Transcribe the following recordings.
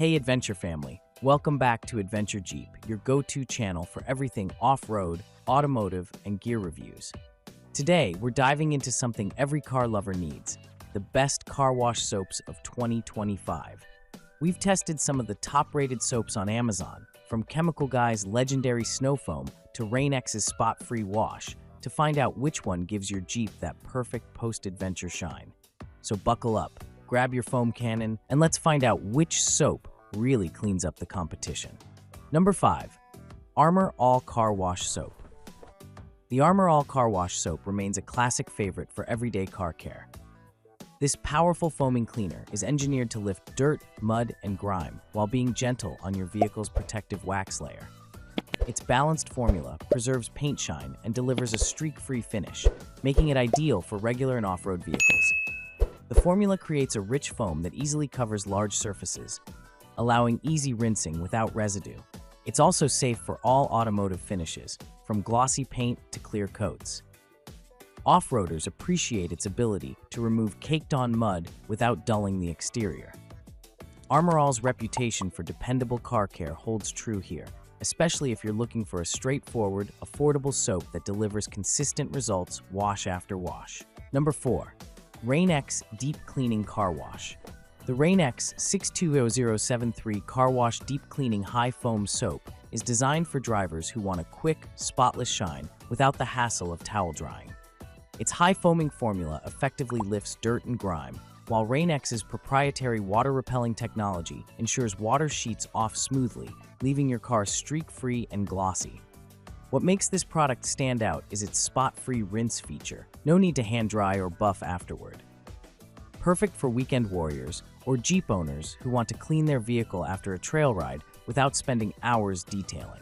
Hey Adventure family, welcome back to Adventure Jeep, your go-to channel for everything off-road, automotive, and gear reviews. Today, we're diving into something every car lover needs, the best car wash soaps of 2025. We've tested some of the top-rated soaps on Amazon, from Chemical Guy's legendary Snow Foam to Rain-X's Spot-Free Wash, to find out which one gives your Jeep that perfect post-adventure shine. So buckle up, grab your foam cannon, and let's find out which soap really cleans up the competition. Number 5. Armor All Car Wash Soap. The Armor All Car Wash Soap remains a classic favorite for everyday car care. This powerful foaming cleaner is engineered to lift dirt, mud, and grime while being gentle on your vehicle's protective wax layer. Its balanced formula preserves paint shine and delivers a streak-free finish, making it ideal for regular and off-road vehicles. The formula creates a rich foam that easily covers large surfaces, allowing easy rinsing without residue. It's also safe for all automotive finishes, from glossy paint to clear coats. Off-roaders appreciate its ability to remove caked-on mud without dulling the exterior. Armor All's reputation for dependable car care holds true here, especially if you're looking for a straightforward, affordable soap that delivers consistent results wash after wash. Number 4. Rain-X Deep Cleaning Car Wash. The Rain-X 620073 Car Wash Deep Cleaning High Foam Soap is designed for drivers who want a quick, spotless shine without the hassle of towel drying. Its high-foaming formula effectively lifts dirt and grime, while Rain-X's proprietary water-repelling technology ensures water sheets off smoothly, leaving your car streak-free and glossy. What makes this product stand out is its spot-free rinse feature. No need to hand-dry or buff afterward. Perfect for weekend warriors or Jeep owners who want to clean their vehicle after a trail ride without spending hours detailing.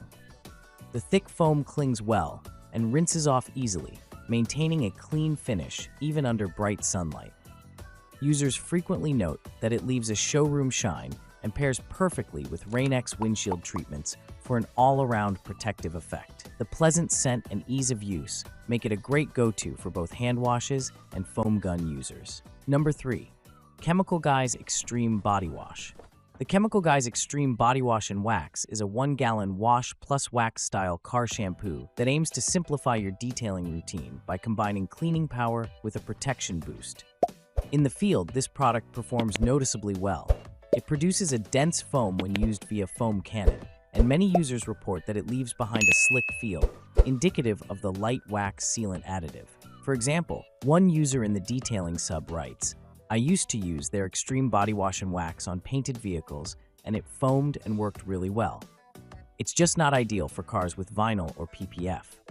The thick foam clings well and rinses off easily, maintaining a clean finish even under bright sunlight. Users frequently note that it leaves a showroom shine and pairs perfectly with Rain-X windshield treatments for an all-around protective effect. The pleasant scent and ease of use make it a great go-to for both hand washes and foam gun users. Number 3. Chemical Guy's Extreme Body Wash. The Chemical Guy's Extreme Body Wash and Wax is a 1-gallon wash plus wax style car shampoo that aims to simplify your detailing routine by combining cleaning power with a protection boost. In the field, this product performs noticeably well. It produces a dense foam when used via foam cannon, and many users report that it leaves behind a slick feel, indicative of the light wax sealant additive. For example, one user in the detailing sub writes, "I used to use their Extreme Body Wash and Wax on painted vehicles, and it foamed and worked really well. It's just not ideal for cars with vinyl or PPF."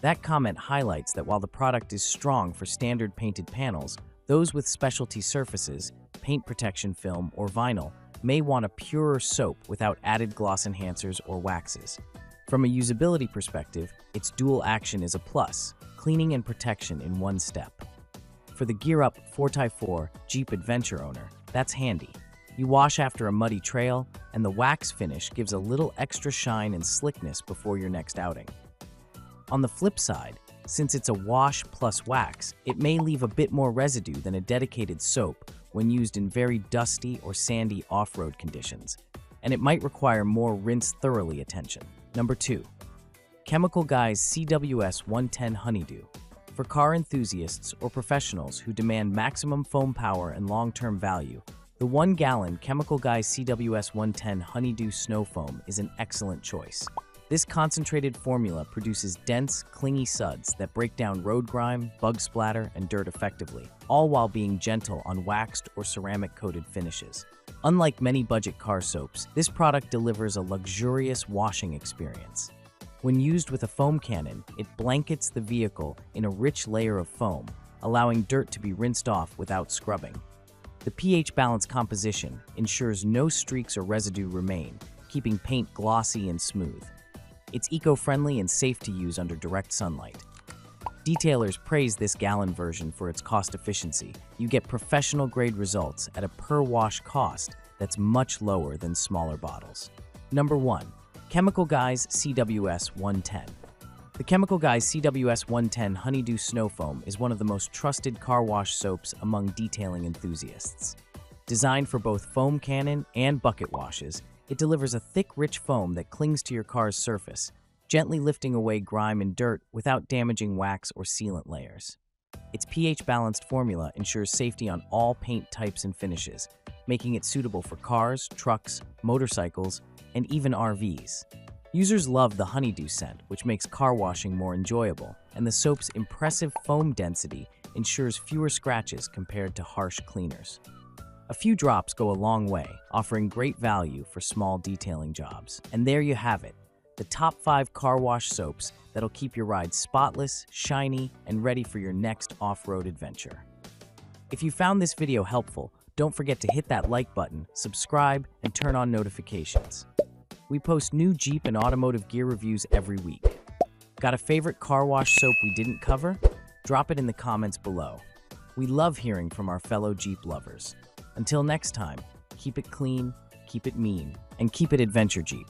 That comment highlights that while the product is strong for standard painted panels, those with specialty surfaces, paint protection film, or vinyl may want a purer soap without added gloss enhancers or waxes. From a usability perspective, its dual action is a plus, cleaning and protection in one step. For the gear-up 4x4 Jeep Adventure owner, that's handy. You wash after a muddy trail, and the wax finish gives a little extra shine and slickness before your next outing. On the flip side, since it's a wash plus wax, it may leave a bit more residue than a dedicated soap when used in very dusty or sandy off-road conditions, and it might require more rinse thoroughly attention. Number 2. Chemical Guy's CWS 110 Honeydew. For car enthusiasts or professionals who demand maximum foam power and long-term value, the 1-gallon Chemical Guy's CWS 110 Honeydew Snow Foam is an excellent choice. This concentrated formula produces dense, clingy suds that break down road grime, bug splatter, and dirt effectively, all while being gentle on waxed or ceramic-coated finishes. Unlike many budget car soaps, this product delivers a luxurious washing experience. When used with a foam cannon, it blankets the vehicle in a rich layer of foam, allowing dirt to be rinsed off without scrubbing. The pH balance composition ensures no streaks or residue remain, keeping paint glossy and smooth. It's eco-friendly and safe to use under direct sunlight. Detailers praise this gallon version for its cost efficiency. You get professional-grade results at a per-wash cost that's much lower than smaller bottles. Number 1. Chemical Guy's CWS 110. The Chemical Guy's CWS 110 Honeydew Snow Foam is one of the most trusted car wash soaps among detailing enthusiasts. Designed for both foam cannon and bucket washes, it delivers a thick, rich foam that clings to your car's surface, gently lifting away grime and dirt without damaging wax or sealant layers. Its pH-balanced formula ensures safety on all paint types and finishes, making it suitable for cars, trucks, motorcycles, and even RVs. Users love the Honeydew scent, which makes car washing more enjoyable, and the soap's impressive foam density ensures fewer scratches compared to harsh cleaners. A few drops go a long way, offering great value for small detailing jobs. And there you have it, the top 5 car wash soaps that'll keep your ride spotless, shiny, and ready for your next off-road adventure. If you found this video helpful, don't forget to hit that like button, subscribe, and turn on notifications. We post new Jeep and automotive gear reviews every week. Got a favorite car wash soap we didn't cover? Drop it in the comments below. We love hearing from our fellow Jeep lovers. Until next time, keep it clean, keep it mean, and keep it Adventure Jeep.